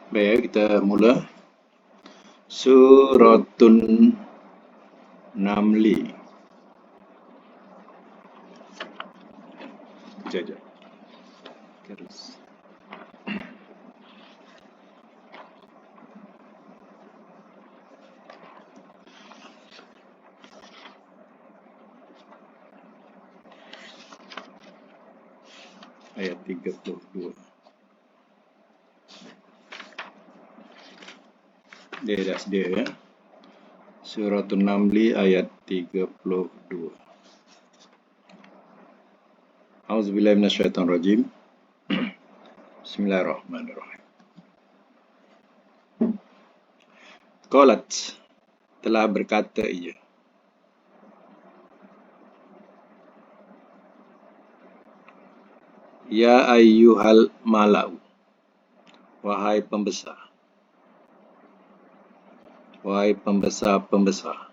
Baik, kita mula. Suratun Namli. Sekejap. Terus. Ayat 32. Dia dah sedia ya. Suratun Namli ayat 32. Auzubillahi minasyaitonirrajim. Bismillahirrahmanirrahim. Qalat, telah berkata ia. Ya ayyuhal mala'u, wahai pembesar. Wahai pembesar-pembesar.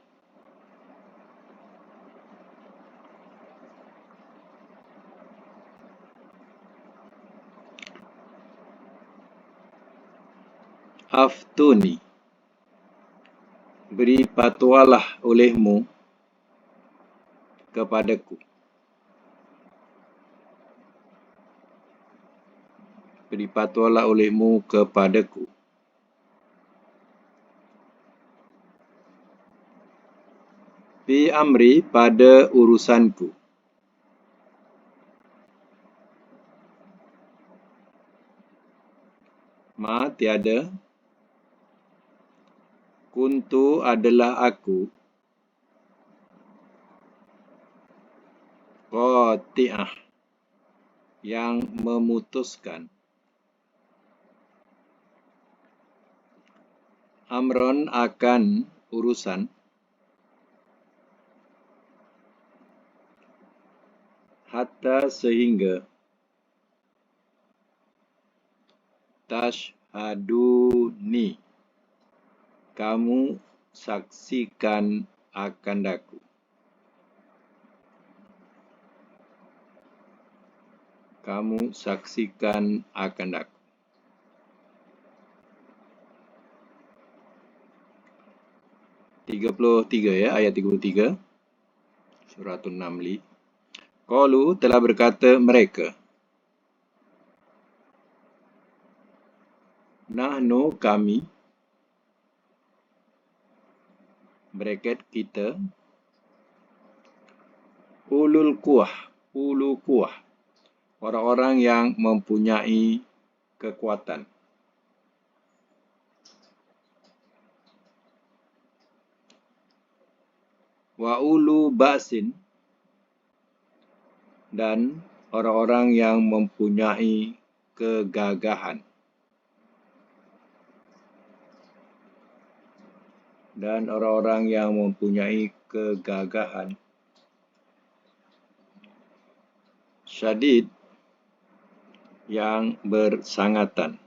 Aftuni, beri patwalah olehmu kepadaku. Beri patwalah olehmu kepadaku. Fi amri, pada urusanku. Ma, tiada. Kuntu, adalah aku. Qati'ah, yang memutuskan. Amron, akan urusan. Hatta, sehingga. Tashhaduni, kamu saksikan akan aku. Kamu saksikan akan aku. Ayat 33. Suratun Namli. Qalu, telah berkata mereka. Nahnu, kami. Bracket kita. Ulu kuah. Orang-orang yang mempunyai kekuatan. Wa ulu ba'sin, dan orang-orang yang mempunyai kegagahan. Dan orang-orang yang mempunyai kegagahan. Syadid, yang bersangatan.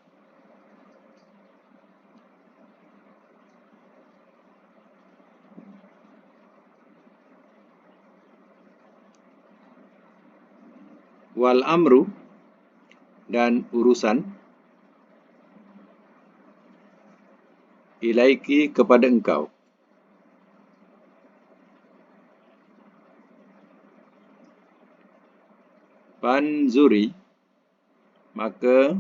Wal amru, dan urusan. Ilaiki, kepada engkau. Fanzuri, maka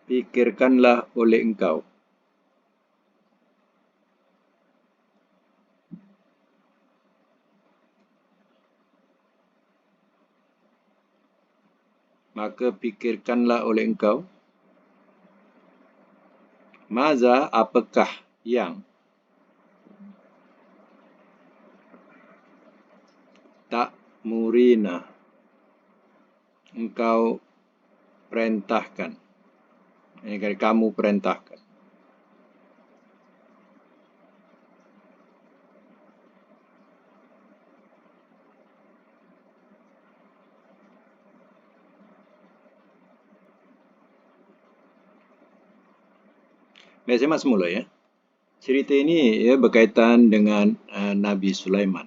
pikirkanlah oleh engkau. Maka pikirkanlah oleh engkau. Maza, apakah yang tak murina engkau perintahkan. Ini kamu perintahkan. Biasanya semula ya. Cerita ini ya berkaitan dengan Nabi Sulaiman.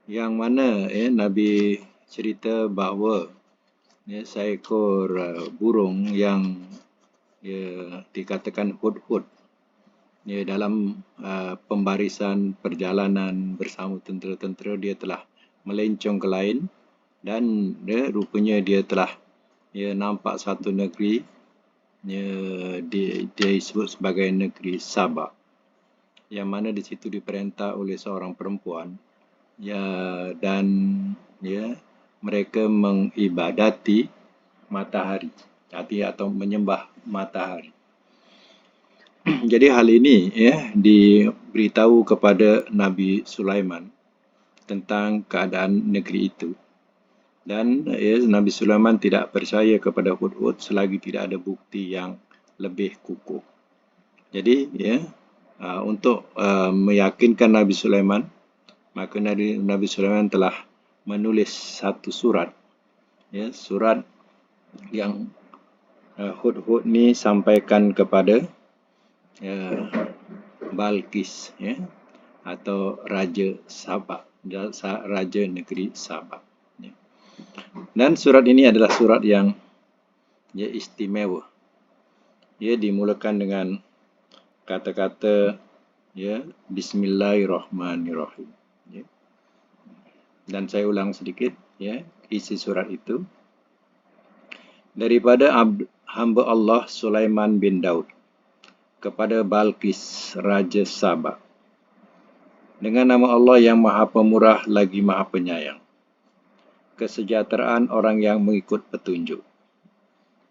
Yang mana Nabi cerita bahawa seekor burung yang dikatakan hudhud dalam pembarisan perjalanan bersama tentera-tentera, dia telah melencong ke lain dan rupanya dia telah nampak satu negeri dia disebut sebagai negeri Sabah, yang mana di situ diperintah oleh seorang perempuan dan mereka mengibadati matahari atau menyembah matahari. Jadi hal ini diberitahu kepada Nabi Sulaiman tentang keadaan negeri itu, dan Nabi Sulaiman tidak percaya kepada hudhud selagi tidak ada bukti yang lebih kukuh. Jadi untuk meyakinkan Nabi Sulaiman, maka Nabi Sulaiman telah menulis satu surat, surat yang hudhud ni sampaikan kepada Balqis atau Raja Sabah, Raja Negeri Sabah. Dan surat ini adalah surat yang istimewa. Ia dimulakan dengan kata-kata Bismillahirrahmanirrahim. Dan saya ulang sedikit isi surat itu. Daripada hamba Allah Sulaiman bin Daud kepada Balqis Raja Sabah, dengan nama Allah yang Maha Pemurah lagi Maha Penyayang. Kesejahteraan orang yang mengikut petunjuk.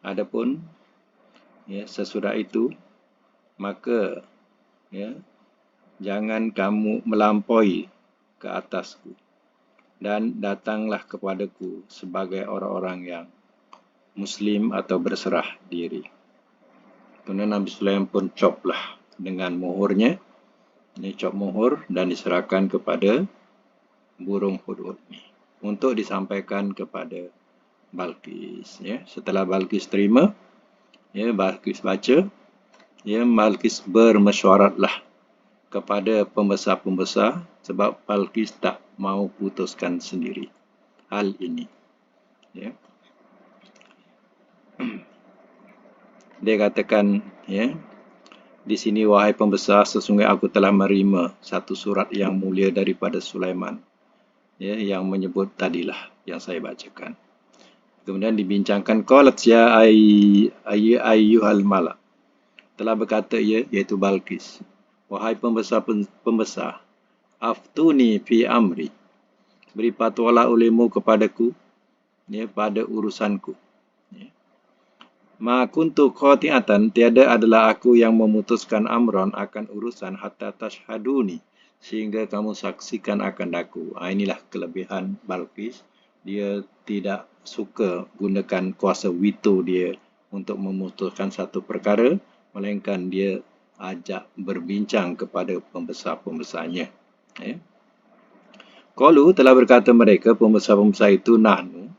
Adapun sesudah itu, maka jangan kamu melampaui ke atasku dan datanglah kepadaku sebagai orang-orang yang Muslim atau berserah diri. Kemudian Nabi Sulaiman pun coplah dengan mohornya, cop mohor dan diserahkan kepada burung hudhud ni untuk disampaikan kepada Balqis. Setelah Balqis terima, Balqis baca, Balqis bermesyuaratlah kepada pembesar-pembesar, sebab Balqis tak mau putuskan sendiri hal ini. Dia katakan, di sini, wahai pembesar, sesungguhnya aku telah menerima satu surat yang mulia daripada Sulaiman, yang menyebut tadilah yang saya bacakan. Kemudian dibincangkan, qalat ya ayyuhal malak, telah berkata ia, iaitu Balqis, wahai pembesar, aftuni fi amri, beri fatwalah olehmu kepadaku pada urusanku. Ma kuntu qati'atan, tiada adalah aku yang memutuskan amron akan urusan hatta tashhaduni, sehingga kamu saksikan akan aku. Inilah kelebihan Balqis. Dia tidak suka gunakan kuasa veto dia untuk memutuskan satu perkara, melainkan dia ajak berbincang kepada pembesar-pembesarnya. Qalu, telah berkata mereka, pembesar-pembesar itu, nahnu,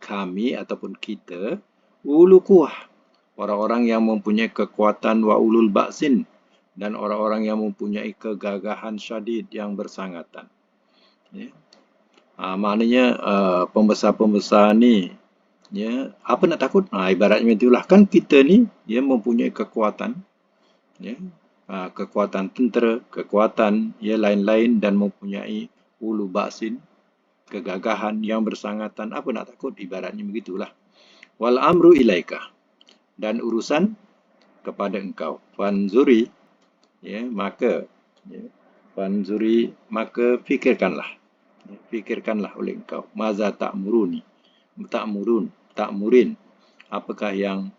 kami ataupun kita, ulu kuah, orang-orang yang mempunyai kekuatan, wa ulul ba'sin, dan orang-orang yang mempunyai kegagahan syadid yang bersangatan. Maknanya pembesar-pembesar ni, apa nak takut? Ibaratnya itulah, kan kita ni mempunyai kekuatan, kekuatan tentera, kekuatan lain-lain, dan mempunyai ulu ba'sin, kegagahan yang bersangatan. Apa nak takut? Ibaratnya begitulah. Wal amru ilaika, dan urusan kepada engkau. Fanzuri, maka fikirkanlah oleh engkau. Maza ta'murin, apakah yang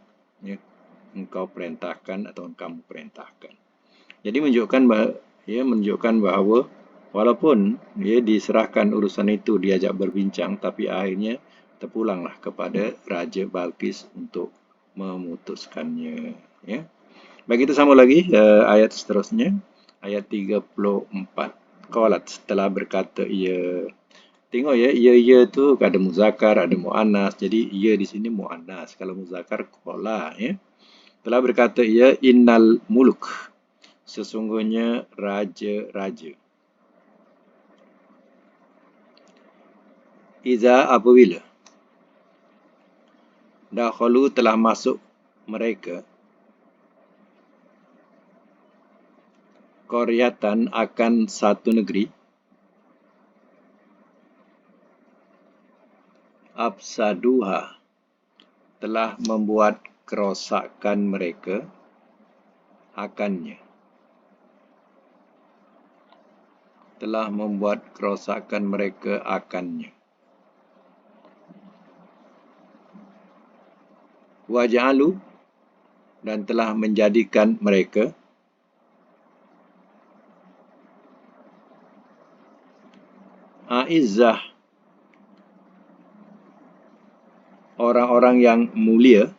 engkau perintahkan atau kamu perintahkan. Jadi menunjukkan bahawa walaupun diserahkan urusan itu, diajak berbincang, tapi akhirnya terpulanglah kepada Raja Balqis untuk memutuskannya. Baik, kita sambung lagi ayat seterusnya, ayat 34. Qalat, telah berkata ia. Tengok ia tu ada muzakkar, ada muannas. Jadi ia di sini muannas. Kalau muzakkar qala, Telah berkata ia, innal muluk, sesungguhnya raja-raja. Iza apabila dakhalu telah masuk mereka qaryatan akan satu negeri afsaduha telah membuat kerosakan mereka akannya. Telah membuat kerosakan mereka akannya. Waja'alu dan telah menjadikan mereka a'izzah orang-orang yang mulia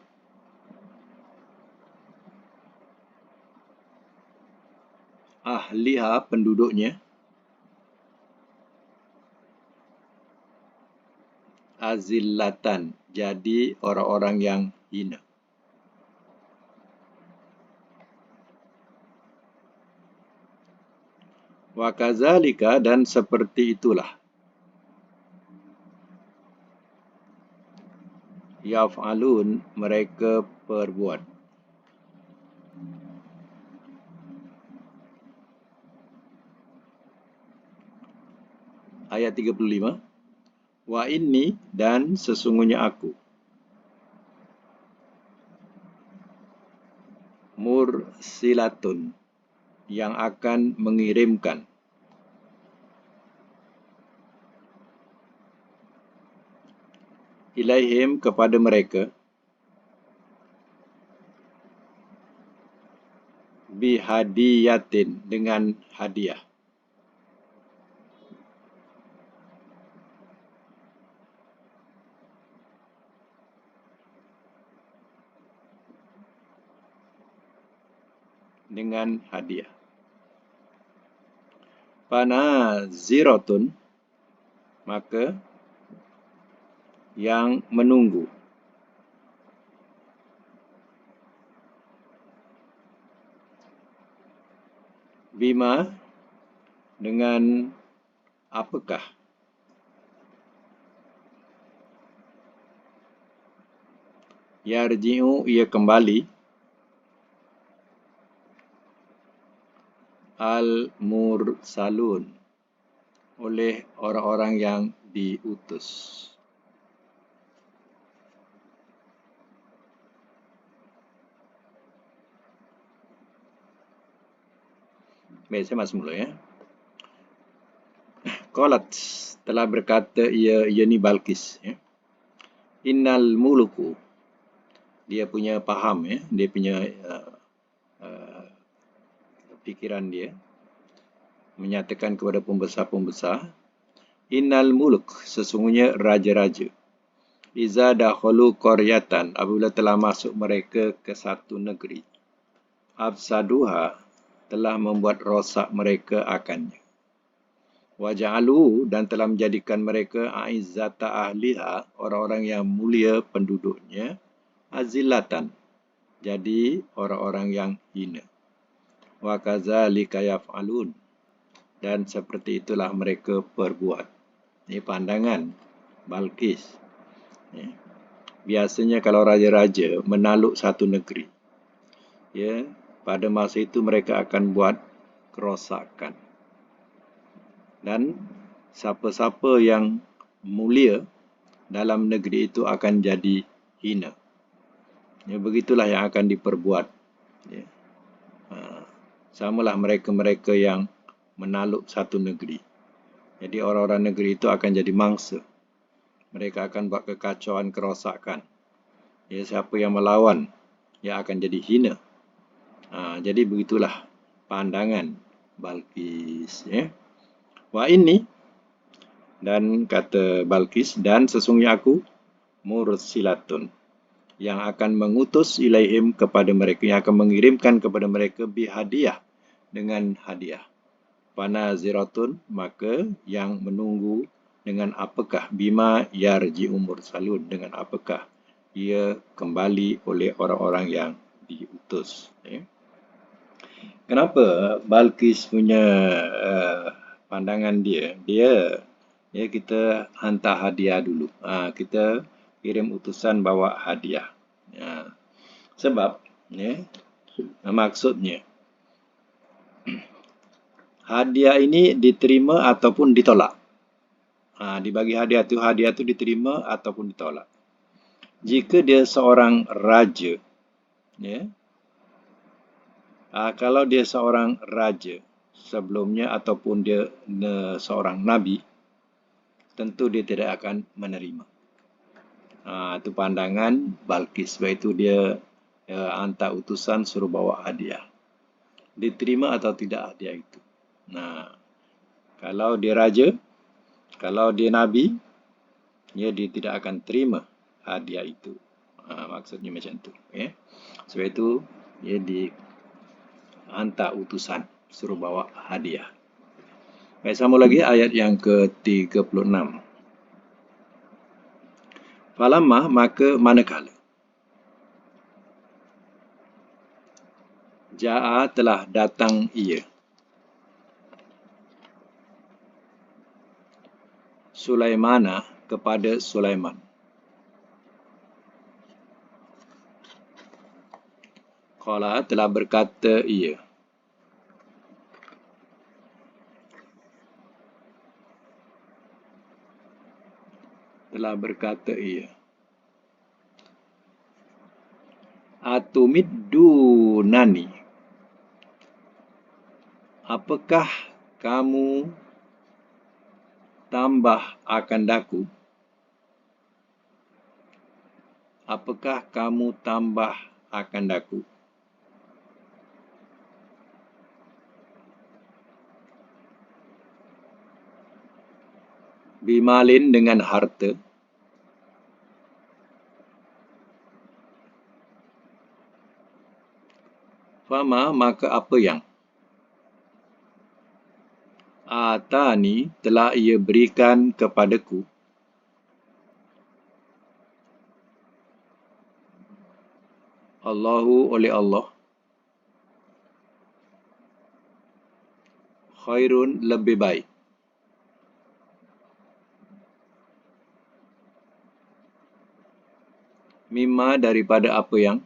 ahliha penduduknya azillatan jadi orang-orang yang hina. Wa kadzalika dan seperti itulah yaf'alun mereka perbuat. Ayat 35. Wa inni dan sesungguhnya aku mursilatun yang akan mengirimkan ilaihim kepada mereka bihadiyatin dengan hadiah. Dengan hadiah. Panaziratun maka yang menunggu bima dengan apakah yarji'u ia kembali al-mursalun oleh orang-orang yang diutus. Baik, saya masuk mula ya. Qalat telah berkata ia ni Balqis ya. Innal muluku dia punya faham ya, dia punya fikiran dia menyatakan kepada pembesar-pembesar, innal muluk sesungguhnya raja-raja iza dakhalu qaryatan apabila telah masuk mereka ke satu negeri afsaduha telah membuat rosak mereka akannya. Waja'alu dan telah menjadikan mereka a'izzata ahliha orang-orang yang mulia penduduknya azillatan jadi orang-orang yang hina. Wa kadzalika yaf'alun dan seperti itulah mereka perbuat. Ini pandangan Balqis. Ya. Biasanya kalau raja-raja menakluk satu negeri, ya, pada masa itu mereka akan buat kerosakan. Dan siapa-siapa yang mulia dalam negeri itu akan jadi hina. Ya, begitulah yang akan diperbuat. Ya. Samalah mereka-mereka yang menakluk satu negeri. Jadi orang-orang negeri itu akan jadi mangsa. Mereka akan buat kekacauan, kerosakan. Ya, siapa yang melawan, ia akan jadi hina. Jadi begitulah pandangan Balqis. Ya. Wa ini dan kata Balqis dan sesungguhnya aku mursilatun yang akan mengutus ilaihim kepada mereka, yang akan mengirimkan kepada mereka bihadiah dengan hadiah. Panaziratun maka yang menunggu dengan apakah bima yarji'u mursalun dengan apakah ia kembali oleh orang-orang yang diutus. Kenapa Balqis punya pandangan dia ya kita hantar hadiah dulu. Kita kirim utusan bawa hadiah. Sebab ya, maksudnya hadiah ini diterima ataupun ditolak. Dibagi hadiah tu diterima ataupun ditolak. Jika dia seorang raja, ya, kalau dia seorang raja sebelumnya ataupun dia seorang nabi, tentu dia tidak akan menerima. Itu pandangan Balqis. Sebab itu dia hantar utusan suruh bawa hadiah. Diterima atau tidak hadiah itu. Kalau dia raja, kalau dia nabi, dia tidak akan terima hadiah itu. Maksudnya macam tu. Ya. Sebab itu dia dihantar utusan suruh bawa hadiah. Baik, sambung lagi ayat yang ke-36. Falamma, maka manakala. Ja'a, telah datang ia. Sulaimana, kepada Sulaiman. Qala, telah berkata ia. Telah berkata ia. Atumiddunani. Apakah kamu tambah akan daku? Apakah kamu tambah akan daku? Bimalin, dengan harta. Fama, maka apa yang. Atani, telah ia berikan kepadaku. Allahu, oleh Allah. Khairun, lebih baik. Mimma, daripada apa yang.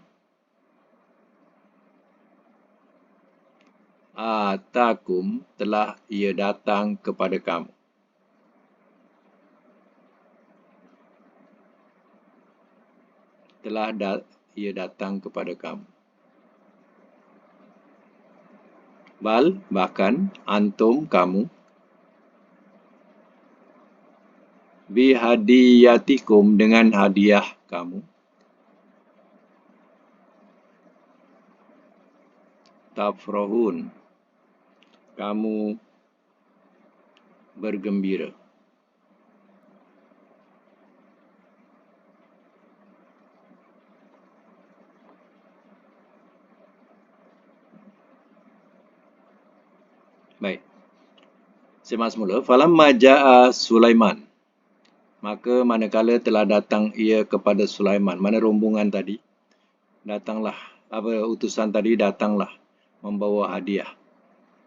Atakum, telah ia datang kepada kamu. Telah ia datang kepada kamu. Bal, bahkan, antum, kamu. Bihadiyatikum, dengan hadiah kamu. Tafrahun, kamu bergembira. Baik. Semak semula. Falamma ja'a Sulaiman. Maka manakala telah datang ia kepada Sulaiman. Mana rombongan tadi? Datanglah. Utusan tadi datanglah membawa hadiah.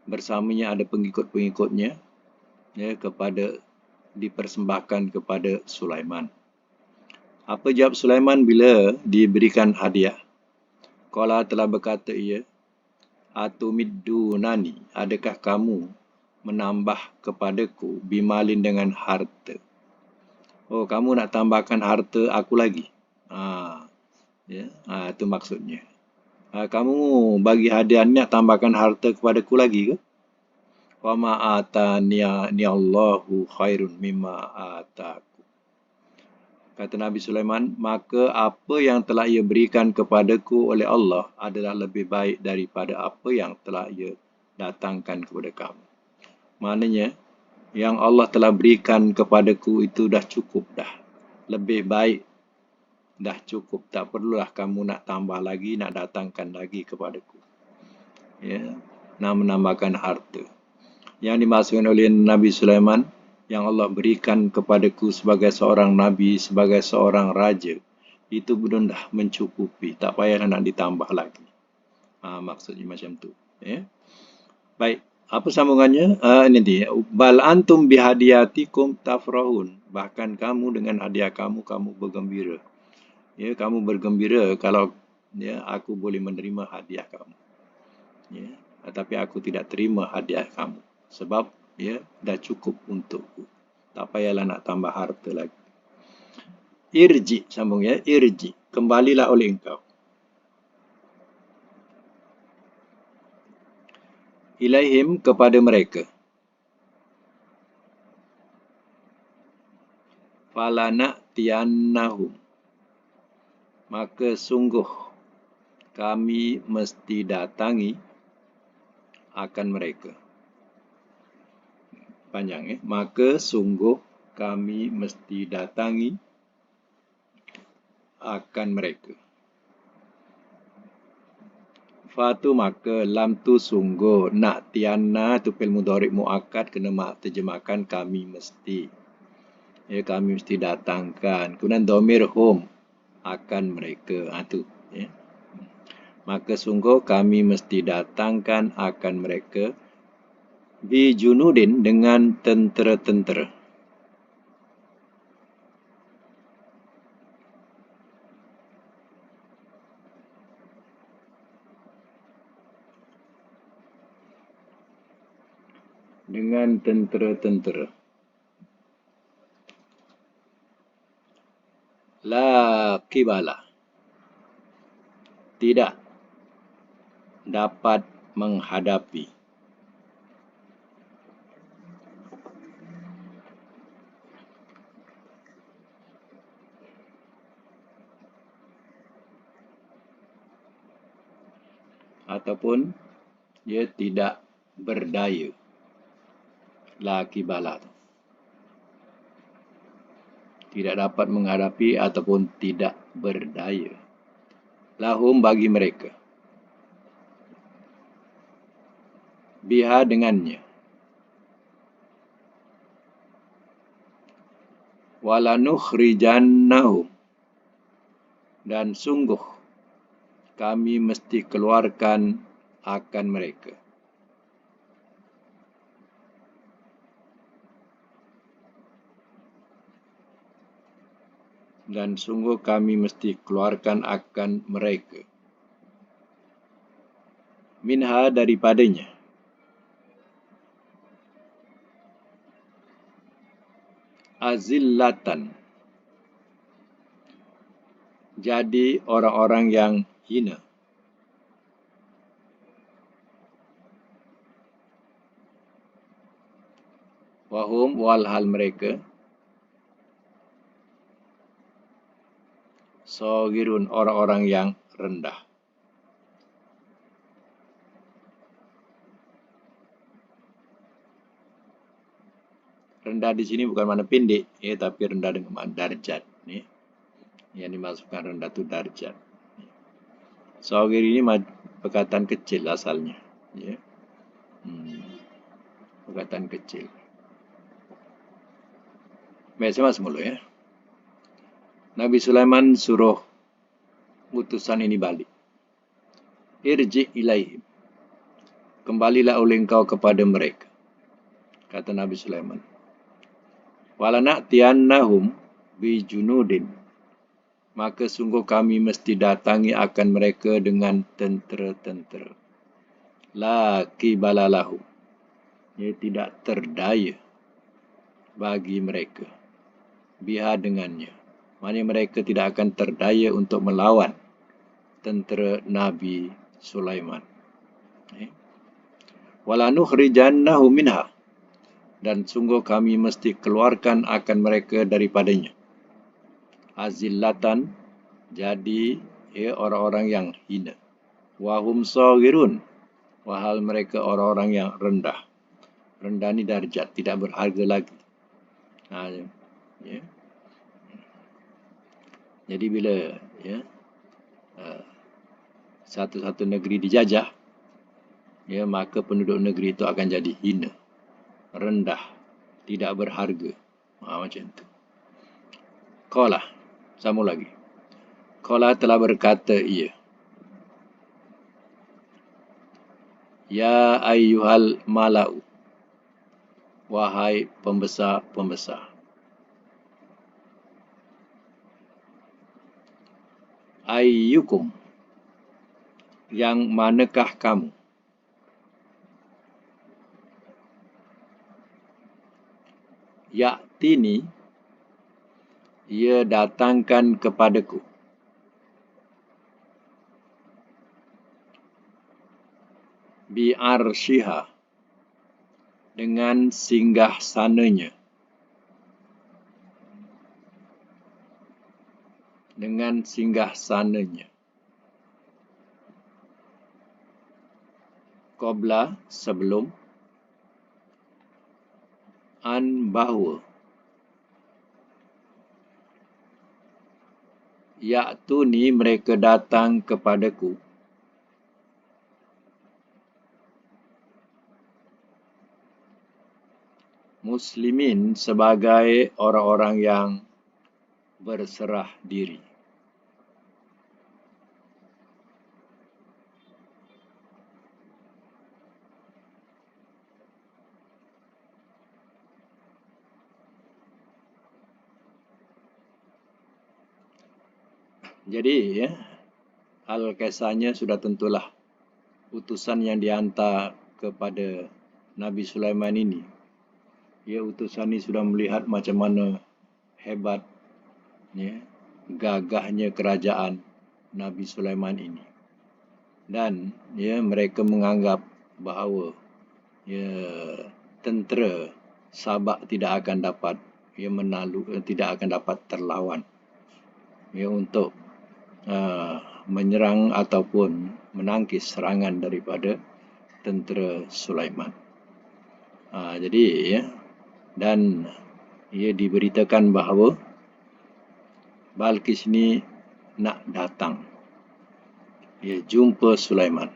Bersamanya ada pengikut-pengikutnya. Ya, dipersembahkan kepada Sulaiman. Apa jawab Sulaiman bila diberikan hadiah? Qala, telah berkata ia. Atumiddunani, adakah kamu menambah kepadaku bimalin, dengan harta? Oh, kamu nak tambahkan harta aku lagi. Itu maksudnya. Kamu bagi hadiah ni nak tambahkan harta kepadaku lagi ke? Wa ma atani Allahu khairun mimma ataku. Kata Nabi Sulaiman, maka apa yang telah ia berikan kepadaku oleh Allah adalah lebih baik daripada apa yang telah ia datangkan kepada kamu. Maknanya, yang Allah telah berikan kepadaku itu dah cukup dah. Lebih baik dah cukup. Tak perlulah kamu nak tambah lagi, nak datangkan lagi kepadaku. Ya, nak menambahkan harta. Yang dimaksudkan oleh Nabi Sulaiman, yang Allah berikan kepadaku sebagai seorang Nabi, sebagai seorang Raja, itu belum dah mencukupi. Tak payah nak ditambah lagi. Maksudnya macam tu. Ya. Baik. Apa sambungannya? Ini dia. Bal antum bihadiyatikum tafrahun. Bahkan kamu dengan hadiah kamu, kamu bergembira. Ya, kamu bergembira kalau ya aku boleh menerima hadiah kamu. Ya, tetapi aku tidak terima hadiah kamu. Sebab ya dah cukup untukku. Tak payahlah nak tambah harta lagi. Irji, sambung ya. Irji. Kembalilah oleh engkau. Ilaihim, kepada mereka. Falana'tiyannahum, maka sungguh kami mesti datangi akan mereka. Panjang ya. Maka sungguh kami mesti datangi akan mereka. Fatu, maka lam tu sungguh, nak tianna tu fil mudhari' muakkad, kena terjemahkan kami mesti. Ya, kami mesti datangkan. Kemudian dhamir hum, akan mereka. Tu ya. Maka sungguh kami mesti datangkan akan mereka bi junudin, dengan tentera-tentera. Dengan tentera-tentera. La qibala, tidak dapat menghadapi. Ataupun dia tidak berdaya. La qibala, tidak dapat menghadapi ataupun tidak berdaya. Lahum, bagi mereka. Biha, dengannya. Walanukhrijannahum, dan sungguh kami mesti keluarkan akan mereka. Dan sungguh kami mesti keluarkan akan mereka. Minha, daripadanya. Azillatan, jadi orang-orang yang hina. Wahum, walhal mereka. Sogirun, orang-orang yang rendah. Rendah di sini bukan mana pendek, ya, tapi rendah dengan makna darjat. Ya. Yang dimasukkan rendah itu darjat. Sogir ini perkataan kecil asalnya. Ya. Perkataan kecil. Baik, saya masuk mulu ya. Nabi Sulaiman suruh utusan ini balik. Irji ilaihim, kembalilah oleh engkau kepada mereka. Kata Nabi Sulaiman. Walana'tiyannahum bi junudin, maka sungguh kami mesti datangi akan mereka dengan tentera-tentera. La qibala lahum, ia tidak terdaya bagi mereka. Biha, dengannya. Maksudnya mereka tidak akan terdaya untuk melawan tentera Nabi Sulaiman. Walanukhrijannahum minha, dan sungguh kami mesti keluarkan akan mereka daripadanya. Azillatan, jadi ya, orang-orang yang hina. Wahum saghirun, wahal mereka orang-orang yang rendah. Rendah ni darjat, tidak berharga lagi. Ya. Jadi bila ya, satu-satu negeri dijajah, ya, maka penduduk negeri itu akan jadi hina, rendah, tidak berharga. Macam tu. Qala, sambung lagi. Qala, telah berkata ia. Ya ayyuhal mala'u, wahai pembesar-pembesar. Ayyukum, yang manakah kamu? Ya'tini, ia datangkan kepadaku. Bi'arsyiha, dengan singgah sananya. Dengan singgah sananya. Qabla, sebelum. An, bahawa. Ya'tuni, mereka datang kepadaku. Muslimin, sebagai orang-orang yang berserah diri. Jadi, Al-Kisahnya sudah tentulah utusan yang dihantar kepada Nabi Sulaiman ini. Utusan ini sudah melihat macam mana hebat, gagahnya kerajaan Nabi Sulaiman ini. Dan mereka menganggap bahawa tentera Sabak tidak akan dapat tidak akan dapat terlawan untuk menyerang ataupun menangkis serangan daripada tentera Sulaiman. Jadi dan ia diberitakan bahawa Balqis ini nak datang jumpa Sulaiman.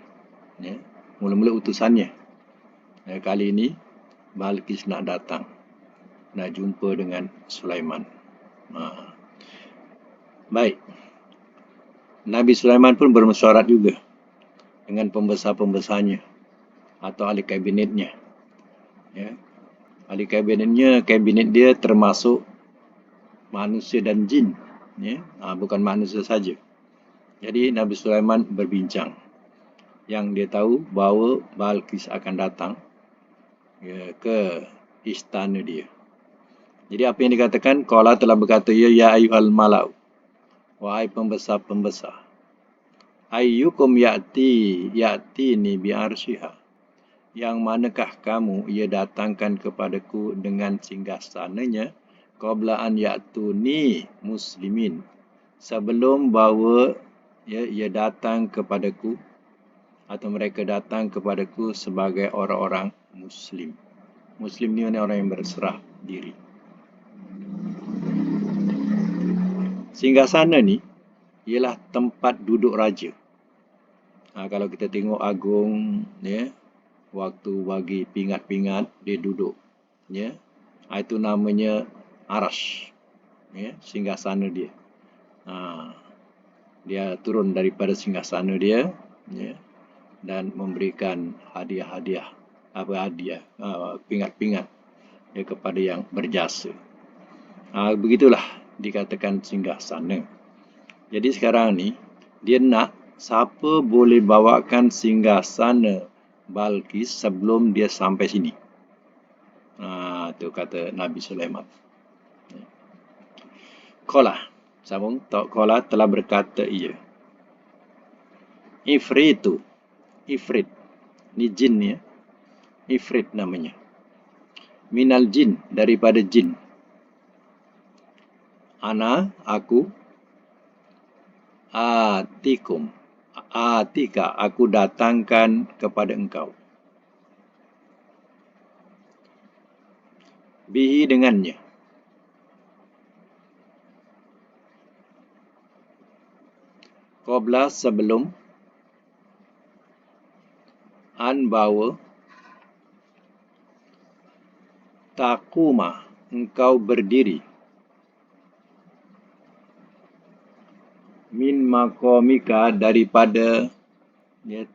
Mula-mula utusannya. Kali ini Balqis nak datang, nak jumpa dengan Sulaiman. Baik. Nabi Sulaiman pun bermesyuarat juga dengan pembesar-pembesarnya atau ahli kabinetnya. Ahli kabinet dia termasuk manusia dan jin. Bukan manusia saja. Jadi Nabi Sulaiman berbincang. Yang dia tahu bahawa Balqis akan datang ke istana dia. Jadi apa yang dikatakan? Qala telah berkata, ya ayyuhal mala'u, wahai pembesar-pembesar. Ayyukum ya'tini bi'arsyiha, yang manakah kamu ia datangkan kepadaku dengan singgasananya, qabla an ya'tuni muslimin, sebelum bahawa ia datang kepadaku atau mereka datang kepadaku sebagai orang-orang Muslim. Muslim ni mana orang yang berserah diri. Singgasana ni ialah tempat duduk raja. Kalau kita tengok agung, waktu bagi pingat-pingat dia duduk, itu namanya arash, singgasana dia. Dia turun daripada singgasana dia, dan memberikan hadiah-hadiah, pingat-pingat kepada yang berjasa. Begitulah dikatakan singgasana. Jadi sekarang ni dia nak siapa boleh bawakan singgasana Balqis sebelum dia sampai sini. Itu kata Nabi Sulaiman. Qala, sambung, Qala telah berkata ia. Ifrit, ni jin ni, Ifrit namanya. Minal jin, daripada jin. Ana, aku. Atika, aku datangkan kepada engkau. Bihi, dengannya. Qabla, sebelum. An, bahawa. Taquma, engkau berdiri. Min maqamika, daripada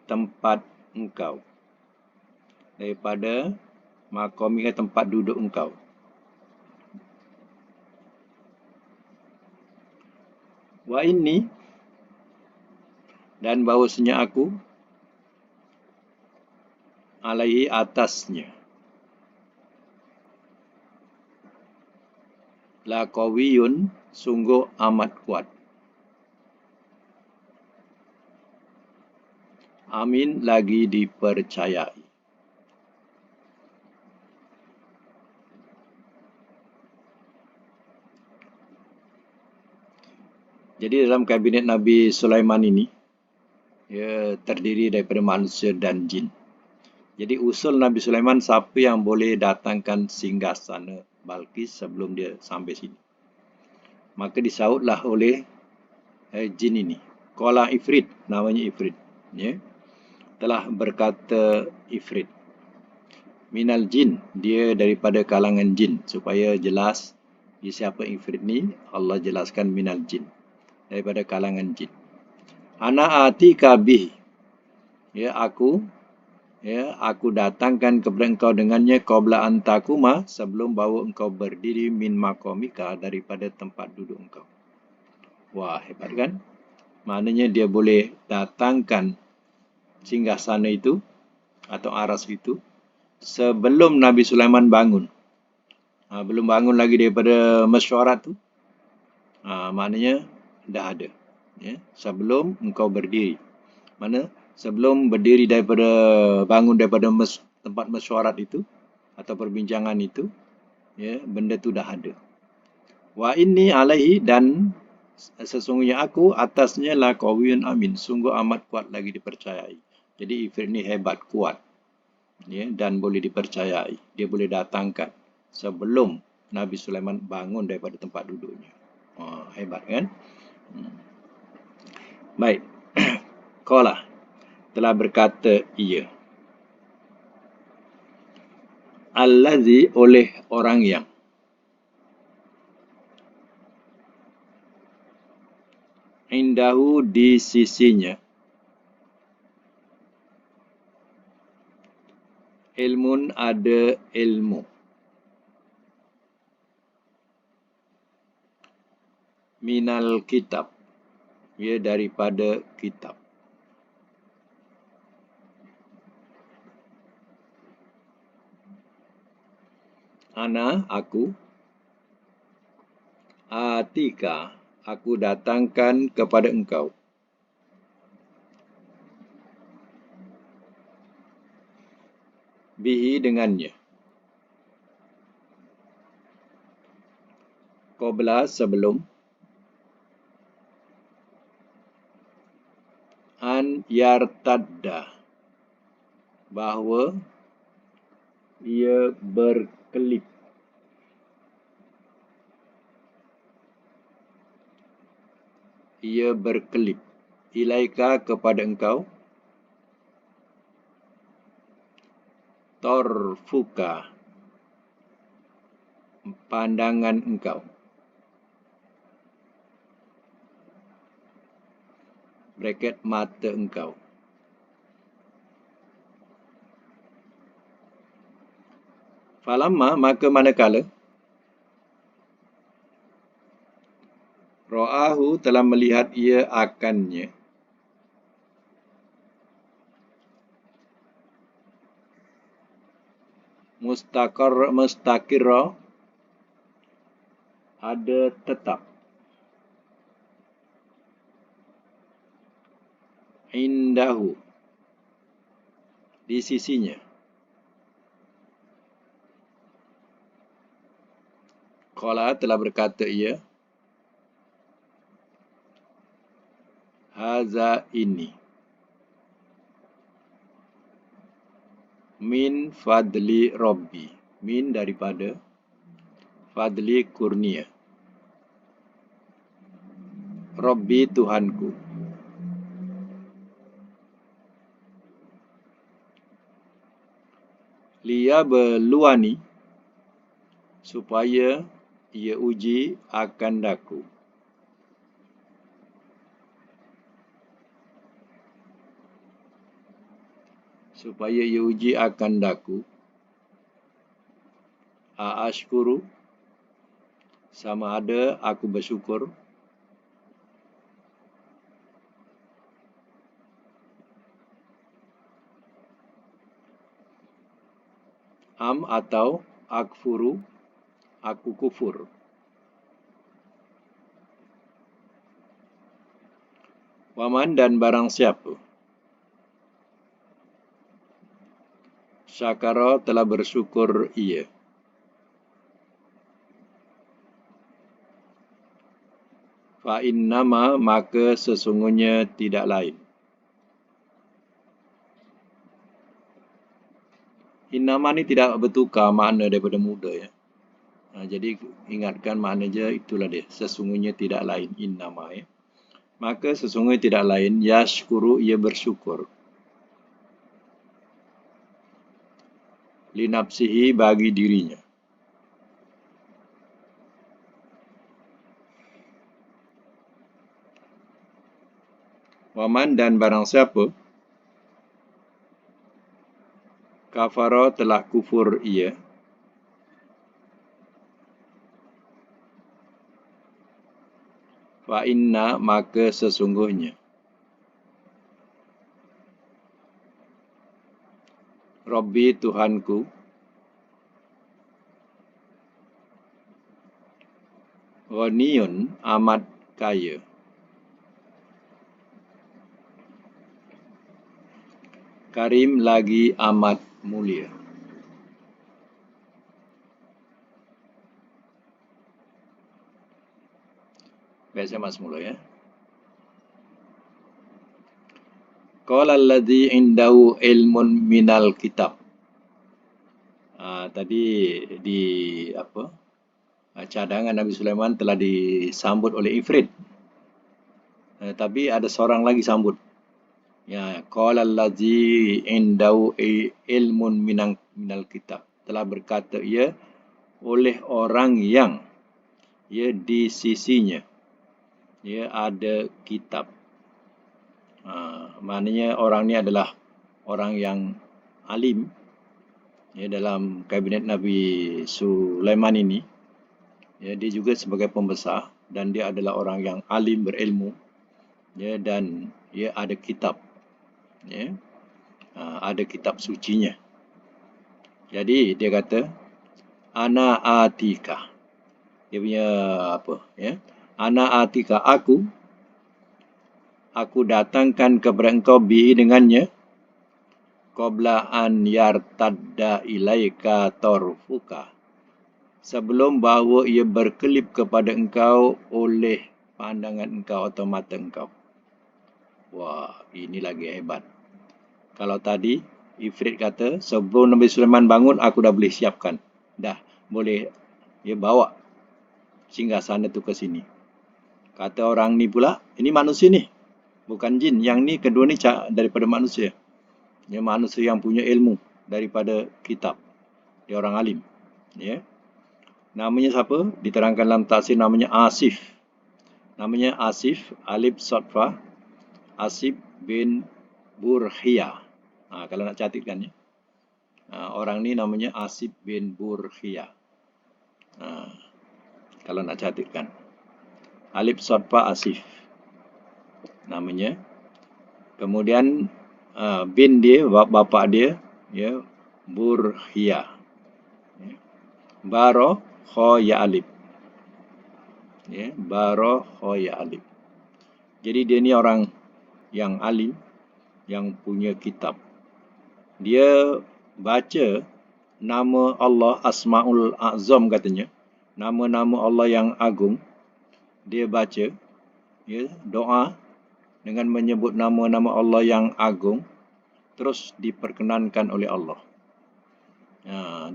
tempat engkau. daripada makomi tempat duduk engkau. Wa inni, dan bahawasanya aku, alaihi atasnya, la qawiyun sungguh amat kuat. Amin lagi dipercayai. Jadi dalam kabinet Nabi Sulaiman ini, ia terdiri daripada manusia dan jin. Jadi usul Nabi Sulaiman, siapa yang boleh datangkan singgasana Balqis sebelum dia sampai sini. Maka disautlah oleh jin ini. Qala Ifrit, namanya Ifrit. Ya. Telah berkata Ifrit. Minal jin, dia daripada kalangan jin. Supaya jelas siapa Ifrit ni, Allah jelaskan minal jin. Daripada kalangan jin. Ana atika bih. Ya, aku datangkan kepada engkau dengannya qabla antakuma, sebelum bawa engkau berdiri min makomika, daripada tempat duduk engkau. Wah, hebat kan? Maknanya dia boleh datangkan singgasana itu atau aras itu sebelum Nabi Sulaiman bangun. Belum bangun lagi daripada mesyuarat tu. Maknanya dah ada. Ya, sebelum engkau berdiri. Mana sebelum berdiri daripada bangun daripada tempat mesyuarat itu atau perbincangan itu, ya, benda tu dah ada. Wa inni alaihi, dan sesungguhnya aku atasnya la qawiyun amin, sungguh amat kuat lagi dipercayai. Jadi Ifrit ni hebat, kuat, ya, dan boleh dipercayai. Dia boleh datangkan sebelum Nabi Sulaiman bangun daripada tempat duduknya. Hebat kan? Baik. Qala, telah berkata ia. Allazi, oleh orang yang. Indahu, di sisinya. Ilmun, ada ilmu. Minal kitab, ia daripada kitab. Ana, aku. Atika, aku datangkan kepada engkau. Bihi, dengannya. Qabla, sebelum. An yartadda, bahawa ia berkelip. Ia berkelip. Ilaika, kepada engkau. Torfuka, pandangan engkau. Bracket, mata engkau. Falamma, maka manakala. Ra'ahu, telah melihat ia akannya. Mustaqirra, ada tetap. Indahu, di sisinya. Qala, telah berkata ia. Haza, ini. Min fadli Rabbi, min daripada, fadli kurnia. Rabbi, Tuhanku. Liya beluani, supaya ia uji akan daku. supaya ia uji akan daku. Ashkuru, sama ada aku bersyukur. Atau akfuru, aku kufur. Waman dan barang siapa syakara telah bersyukur ia. Fa innama, maka sesungguhnya tidak lain. Innama ni tidak bertukar makna daripada muda ya. Jadi ingatkan makna je itulah dia. Sesungguhnya tidak lain. Innama ya. Maka sesungguhnya tidak lain. Yashkuru, ia bersyukur. Linafsihi, bagi dirinya. Waman dan barang siapa kafara telah kufur ia. Fa inna, maka sesungguhnya. Rabbi, Tuhanku. Ghaniyun, amat kaya. Karim, lagi amat mulia. Baik, saya masuk mula ya. Qala alladhi indahu ilmun minal kitab. Tadi di cadangan Nabi Sulaiman telah disambut oleh Ifrit. Tapi ada seorang lagi sambut. Ya, qala alladhi indahu ilmun minal kitab. Telah berkata ia oleh orang yang di sisinya ada kitab. Maknanya orang ni adalah orang yang alim dalam kabinet Nabi Sulaiman ini. Dia juga sebagai pembesar dan dia adalah orang yang alim, berilmu dan ada kitab. Ada kitab sucinya. Jadi dia kata ana atika. Dia punya ana atika, aku datangkan kepada engkau bihi dengannya, qabla an yartadda ilaika tarfuka, sebelum bahawa ia berkelip kepada engkau oleh pandangan engkau atau mata engkau. Wah, ini lagi hebat. Kalau tadi Ifrit kata sebelum Nabi Sulaiman bangun aku dah boleh siapkan, dah boleh bawa singgah sana tu ke sini. Kata orang ni pula, ini manusia ni, bukan jin. Yang ni kedua ni daripada manusia. Dia manusia yang punya ilmu daripada kitab. Dia orang alim. Namanya siapa? Diterangkan dalam tafsir, namanya Asif. Namanya Asif, alif sotfa, Asif bin Burkhia. Kalau nak catatkan ya. Orang ni namanya Asif bin Burkhia. Kalau nak catatkan. Alif sotfa Asif namanya. Kemudian bin dia, bapa dia, Burkhia. Baro khoya alif. Baro khoya alif. Jadi dia ni orang yang alim, yang punya kitab. Dia baca nama Allah Asmaul Azam katanya. Nama-nama Allah yang agung. Dia baca doa dengan menyebut nama-nama Allah yang agung, terus diperkenankan oleh Allah.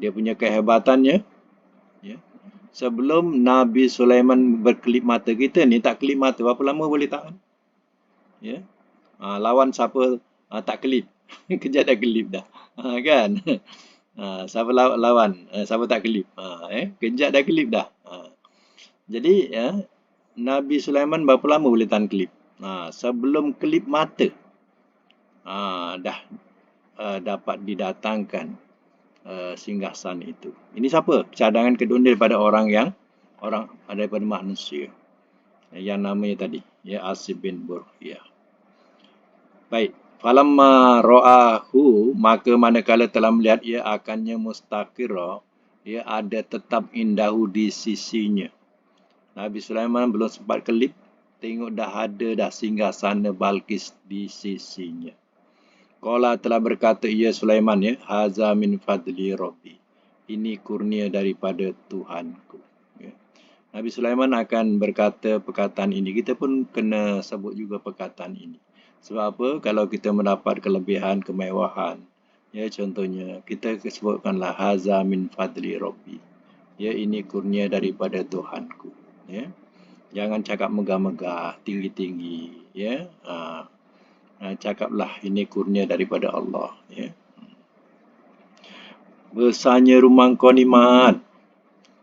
Dia punya kehebatannya, sebelum Nabi Sulaiman berkelip mata, kita ni tak kelip mata, berapa lama boleh tahan? Lawan siapa tak kelip, kejap dah kelip dah. Kan? Siapa lawan, siapa tak kelip, kejap dah kelip dah. Jadi Nabi Sulaiman berapa lama boleh tahan kelip? Sebelum kelip mata, dah dapat didatangkan singgasana itu. Ini siapa? Cadangan kedua daripada orang daripada manusia. Yang namanya tadi, ya Asib bin Burqiyah. Baik. Falamma ra'ahu, maka manakala telah melihat ia akannya mustaqirah, ia ada tetap indahu di sisinya. Nabi Sulaiman belum sempat kelip, tengok dah ada dah singgasana Balqis di sisinya. Qala telah berkata ia Sulaiman, ya, haza min fadli rabbi. Ini kurnia daripada Tuhanku. Ya. Nabi Sulaiman akan berkata perkataan ini. Kita pun kena sebut juga perkataan ini. Sebab apa? Kalau kita mendapat kelebihan, kemewahan, ya contohnya kita sebutkanlah haza min fadli rabbi. Ya, ini kurnia daripada Tuhanku. Ya. Jangan cakap megah-megah, tinggi-tinggi, ya. Cakaplah ini kurnia daripada Allah, ya. Besarnya rumah kau ni mat,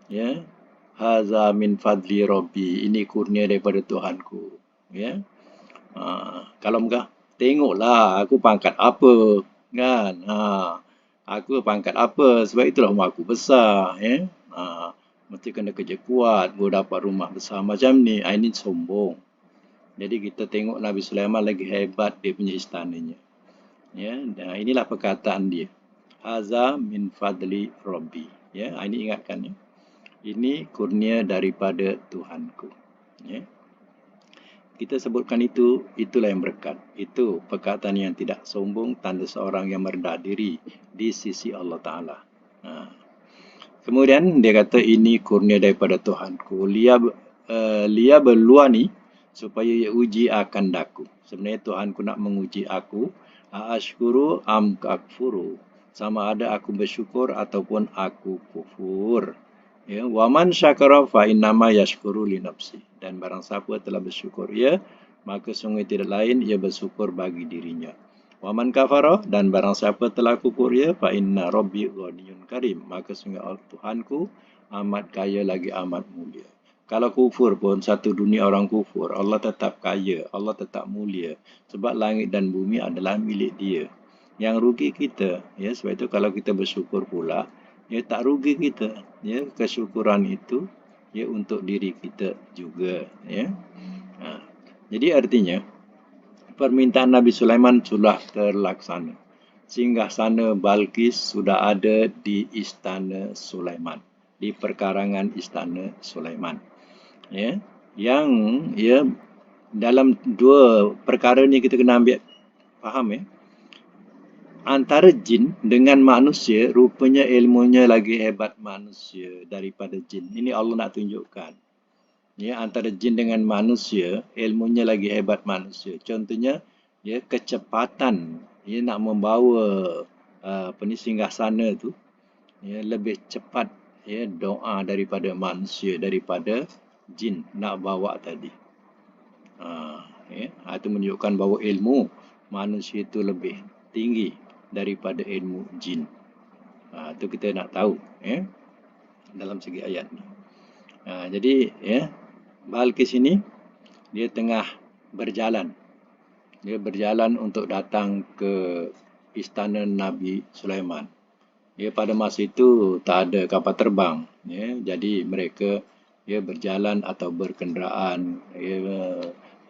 ya. Haza min fadli rabbi, ini kurnia daripada Tuhanku, ya. Kalau megah, tengoklah aku pangkat apa, kan. Aku pangkat apa, sebab itulah rumah aku besar, ya. Mesti kena kerja kuat baru dapat rumah besar macam ni. Ini sombong. Jadi kita tengok Nabi Sulaiman lagi hebat dia punya istananya. Ya, dan inilah perkataan dia. Haza min fadli rabbi. Ya, ini ingatkan, ya. Ini kurnia daripada Tuhanku. Ya. Kita sebutkan itulah yang berkat. Itu perkataan yang tidak sombong, tanda seorang yang merendah diri di sisi Allah Ta'ala. Kemudian dia kata ini kurnia daripada Tuhanku. Lia berluani supaya ia uji akan daku. Sebenarnya Tuhanku nak menguji aku. Ashkuru am kakfuru. Sama ada aku bersyukur ataupun aku kufur. Ya, waman syakara fa innama yashkuru li nafsi. Dan barang siapa telah bersyukur ia, maka sungguh tidak lain ia bersyukur bagi dirinya. Waman kafara, dan barang siapa telah kufur ia, fa inna rabbi ghaniyyun karim. Maka sungguh Tuhanku amat kaya lagi amat mulia. Kalau kufur pun satu dunia orang kufur, Allah tetap kaya, Allah tetap mulia. Sebab langit dan bumi adalah milik dia. Yang rugi kita, ya, sebab itu kalau kita bersyukur pula, ya tak rugi kita, ya, kesyukuran itu ya untuk diri kita juga, ya. Jadi artinya permintaan Nabi Sulaiman sudah terlaksana. Singgasana Balqis sudah ada di istana Sulaiman, di perkarangan istana Sulaiman. Ya, yang ya dalam dua perkara ni kita kena ambil faham, ya. Antara jin dengan manusia, rupanya ilmunya lagi hebat manusia daripada jin. Ini Allah nak tunjukkan. Ya, antara jin dengan manusia, ilmunya lagi hebat manusia. Contohnya, ya, kecepatan ya nak membawa singgasana tu, ya, lebih cepat, ya, doa daripada manusia, daripada jin nak bawa tadi. Itu menunjukkan bahawa ilmu manusia itu lebih tinggi daripada ilmu jin. Itu kita nak tahu, ya, dalam segi ayat ni. Jadi, ya, Balqis ini dia tengah berjalan. Dia berjalan untuk datang ke istana Nabi Sulaiman. Ya, pada masa itu tak ada kapal terbang, ya, jadi mereka ya berjalan atau berkenderaan, ya,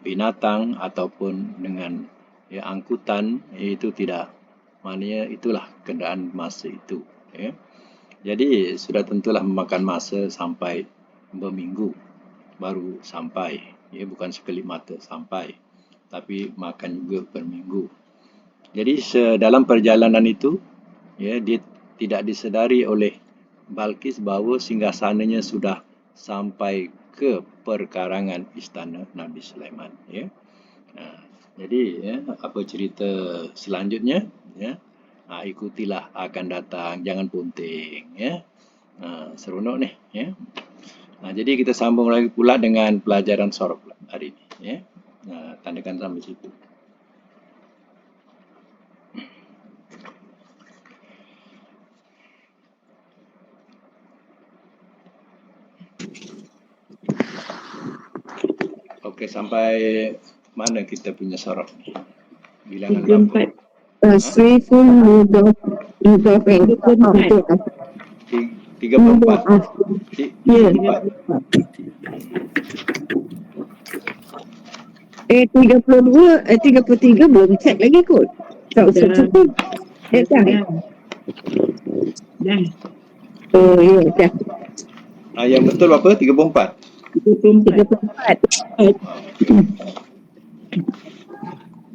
binatang ataupun dengan ya angkutan, itu tidak. Maknanya itulah kenderaan masa itu, ya. Jadi sudah tentulah memakan masa sampai berminggu baru sampai, ya, bukan sekelip mata sampai, tapi makan juga berminggu. Jadi dalam perjalanan itu, ya, dia tidak disedari oleh Balqis bahawa singgasananya sudah sampai ke perkarangan istana Nabi Sulaiman, ya. Jadi, ya, apa cerita selanjutnya, ya, ikutilah akan datang, jangan punting, ya. Seronok ni, ya. Jadi kita sambung lagi pula dengan pelajaran sorof hari ini, ya. Tandakan sampai situ. Okey, sampai mana kita punya sorof ni? Bilangan berapa? Tasriful mudhaf itu 34. Ya. 32, 33 belum cek lagi kot. Tak usah cukup. Dah. Oh, ya, dah. Yang betul apa? 34. 34.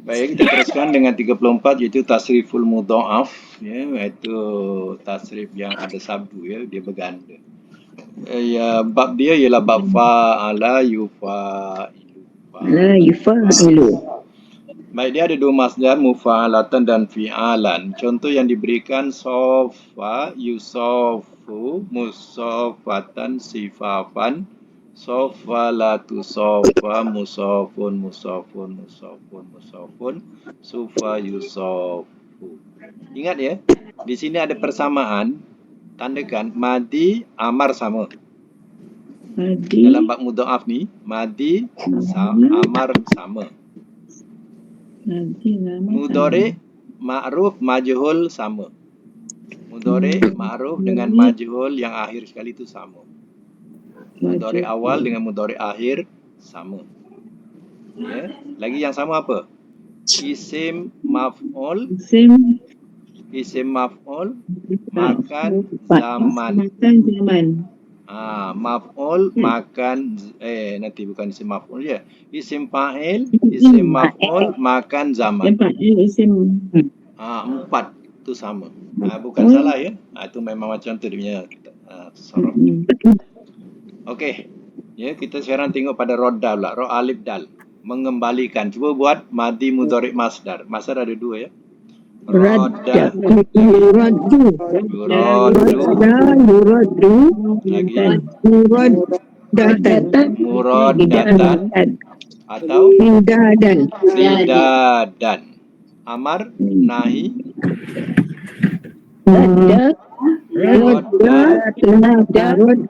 Baik, kita teruskan dengan 34 iaitu tasriful mudha'af, ya, iaitu tasrif yang ada sabdu, ya, dia berganda. Ya, bab dia ialah bab fa'ala yufa'ilu. Yufa'ilu. Baik, dia ada dua masdar, mufa'alatan dan fi'alan. Contoh yang diberikan sofa, yusofu, musofatan, sifafan, sofa, latu sofa, musofun, musofun, musofun, musofun, sufa, yusofu. Ingat ya, di sini ada persamaan. Tandakan madi, amar sama. Dalam bab mudha'af ni, madi, amar sama. Mudhari' ma'ruf majhul sama. Mudhari' ma'ruf dengan majhul yang akhir sekali itu sama. Mudhari' awal dengan mudhari' akhir sama. Ya, lagi yang sama apa? Isim maf'ul makan zaman. Maf'ul makan nanti bukan isim maf'ul ya. Isim fa'il, isim maf'ul makan zaman. Empat itu sama. Bukan salah ya. Itu memang macam tu dia punya sorot. Okey. Ya, kita sekarang tengok pada rodda pula. Ro alif dal. Mengembalikan. Cuba buat madi mudhari' masdar. Masdar ada dua ya. Rodda, Yuraddu. lagi Muradatan atau ridadan. Amar, nahi,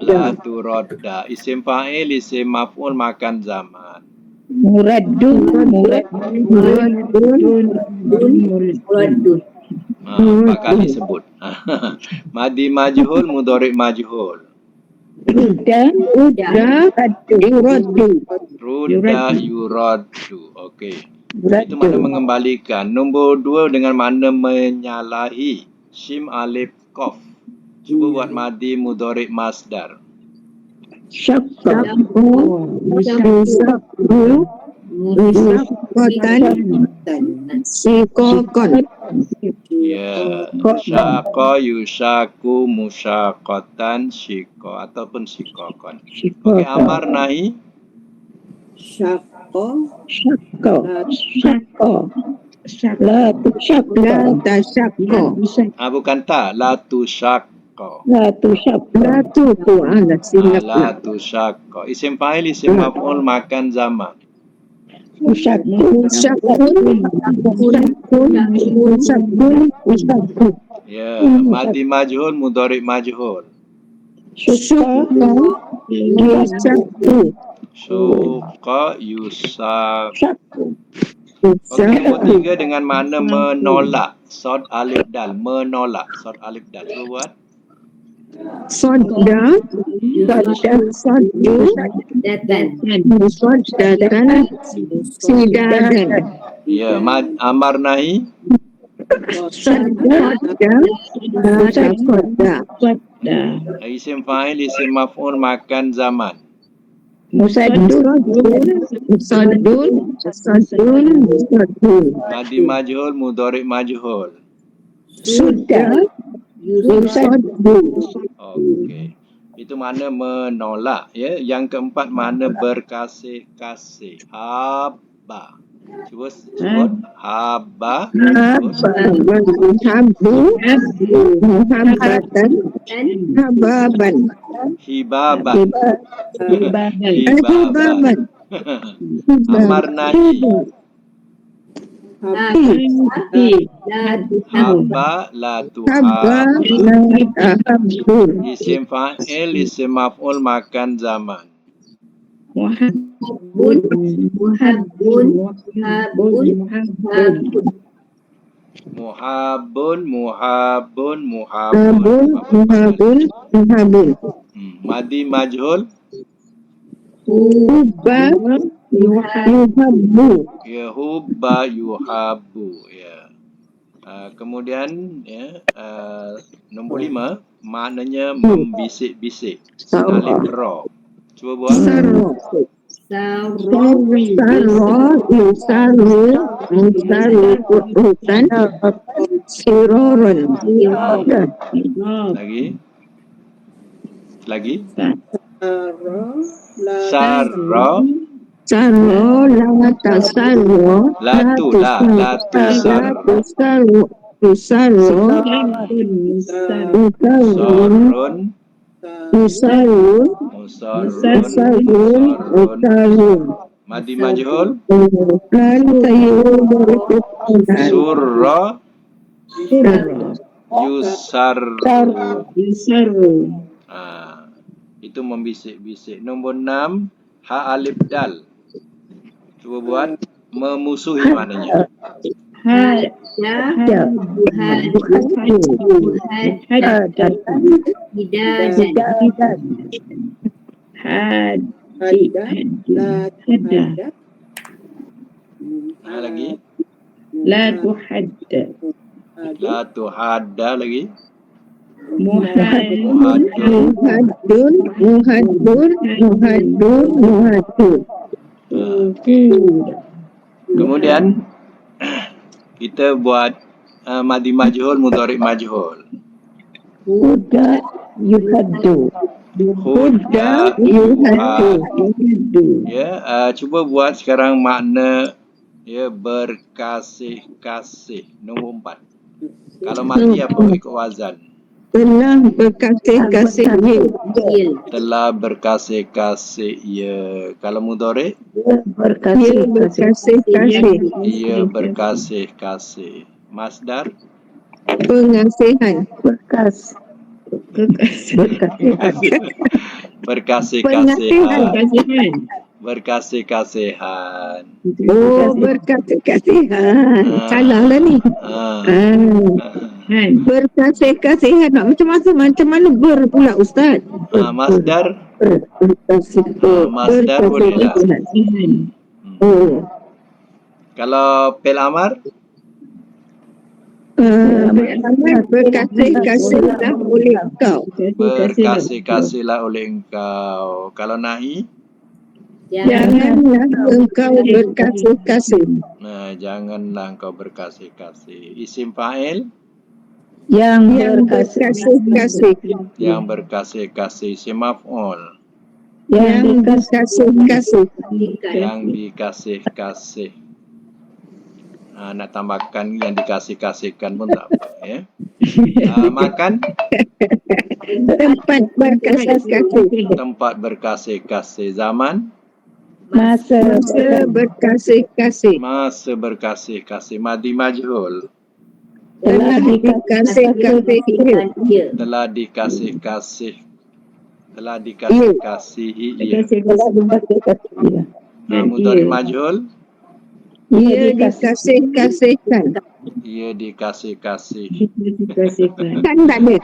latu rodda. Isim fa'il, isim maf'ul makan zaman. Muraddu. Empat kali sebut. Madi majhul, mudhari' majhul. Rudda yuraddu. Okey. Itu makna mengembalikan. Nombor 2 dengan makna menyalahi. Shim alif qaf. Cuba buat madi mudhari' masdar. Ya, syaqa yushaku musyaqatan syiko ataupun syikokon. Okey, amar nahi. Bukan ta, la tusyaqqa. La tusyaqqa. Isim fa'il, isim maf'ul makan zaman. Ya, madi majhul, mudhari' majhul. Syuqa yusaku. Okey, nombor 3 dengan makna menolak. Sod alif dal, menolak. Sod alif dal. Cuba buat. Ya, amar nahi. Isim fa'il, isim maf'ul makan zaman. Madi majhul, mudhari' majhul. Okey. Itu makna menolak ya. Yang keempat makna berkasih-kasih. Habba. Cuba sebut habba. Hibaban. Amar nahi. Habba la tuhabbu. Isim fa'il, isim maf'ul makan zaman. Muhabun, muhabun, Muhabun, muhabun. muhabun. Madi majhul. Hubba, yuhabbu. Ya, hubba yuhabbu. Ya. Kemudian nombor 5 maknanya membisik-bisik. Alif ra. Cuba buat. Sarro. Sarro, yusaru, musaru, hutan, siroron. Lagi. Sarra. Sarro, lata sarro, Latu sar. sarro, usarro, Sarrun. usarun, Musarrun. usarun. Madi majhul. Lalu saya Surra. Yusarru. Itu membisik-bisik. Nombor 6 ha alif dal. Cuba buat. Memusuhi maknanya. Lagi. La tuhadda. La tuhadda lagi. Muhaddun. Kemudian kita buat madi majhul, mudhari majhul. Huda yuhaddu. Huda yuhaddu. Ya, cuba buat sekarang makna berkasih-kasih. Nombor 4. Kalau mati apa ikut wazan? Telah berkasih-kasih Telah berkasih-kasih ya. Kalau mudhari? berkasih-kasih. Ia berkasih-kasih. Masdar? Pengasihan. Berkasih-kasihan. Berkasih-kasihan. Oh, berkasih-kasihan. Salah lah ni. Berkasih-kasihan. Macam mana ber pula Ustaz? Masdar? Masdar boleh lah. Oh. Kalau pel amar? Berkasih-kasihlah oleh engkau. Berkasih-kasihlah oleh engkau. Kalau nahi? Janganlah engkau berkasih-kasih. Janganlah engkau berkasih-kasih. Isim fa'il? Yang berkasih-kasih. Yang berkasih-kasih. Isim maf'ul? Yang dikasih-kasih. Yang dikasih-kasih. Nak tambahkan yang dikasih-kasihkan pun tak apa. Ya. Makan? Tempat berkasih-kasih. Tempat berkasih-kasih. Zaman? Masa berkasih-kasih. Masa berkasih-kasih. Madi majhul? Telah dikasih-kasih. Telah dikasih-kasih. Telah dikasih-kasihi. Mudhari majhul? Ia dikasih-kasihkan. Ia dikasih-kasih. Kan tak ada.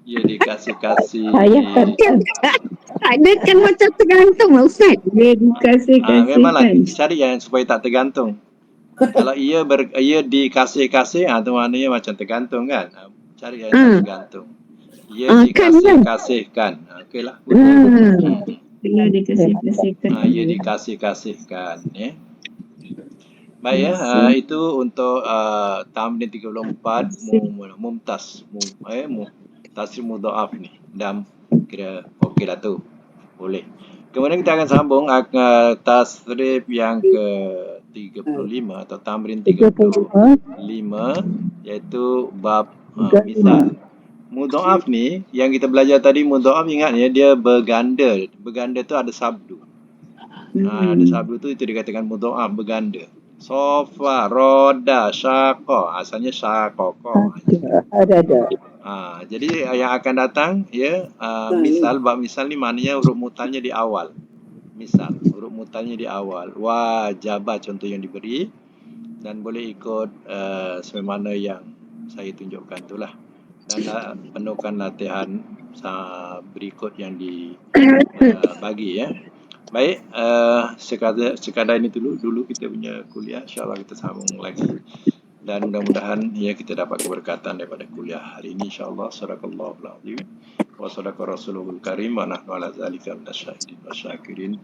Ia dikasih-kasih. Ada kan macam tergantung lah Ustaz. Ia dikasih-kasihkan. Memanglah cari yang supaya tak tergantung. Kalau ia dikasih-kasih, tu maknanya macam tergantung kan. Cari yang tak tergantung. Ia dikasih-kasihkan. Okeylah. Ia dikasih-kasihkan. Ia dikasih-kasihkan. Ya. Baik ya, itu untuk tamrin 34 mumtaz, tasrif mudha'af ni. Dan kira okey lah tu. Boleh. Kemudian kita akan sambung tasrif yang ke 35 atau tamrin 35 iaitu bab misal. Mudha'af ni yang kita belajar tadi, mudha'af ingat ya, dia berganda. Berganda tu ada sabdu. Ada sabdu tu itu dikatakan mudha'af, berganda. Sofa, roda, syaqa. Asalnya syaqaqa. Ada. Jadi yang akan datang ya, misal, bab misal ni maknanya huruf mutalnya di awal. Misal, huruf mutalnya di awal. Wajaba contoh yang diberi. dan boleh ikut sebagaimana yang saya tunjukkan itulah, dan penuhkan latihan berikut yang dibagi ya. Baik, sekadar ini dulu kita punya kuliah. InsyaAllah kita sambung lagi. Dan mudah-mudahan ya kita dapat keberkatan daripada kuliah hari ini insyaAllah. Sadaqallahul azim wa sadaqa rasulul karim wa nahnu ala zalika minasyahidin wa syakirin.